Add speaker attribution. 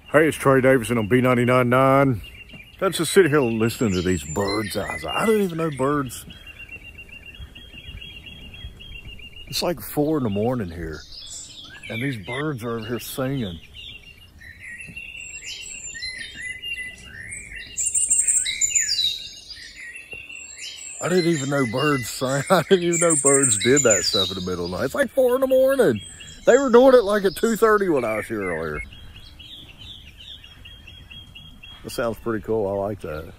Speaker 1: Hey, it's Trey Davison on B99.9. I'm just sitting here listening to these birds. I didn't even know birds. It's like 4 in the morning here, and these birds are over here singing. I didn't even know birds sang. I didn't even know birds did that stuff in the middle of the night. It's like 4 in the morning. They were doing it like at 2:30 when I was here earlier. That sounds pretty cool. I like that.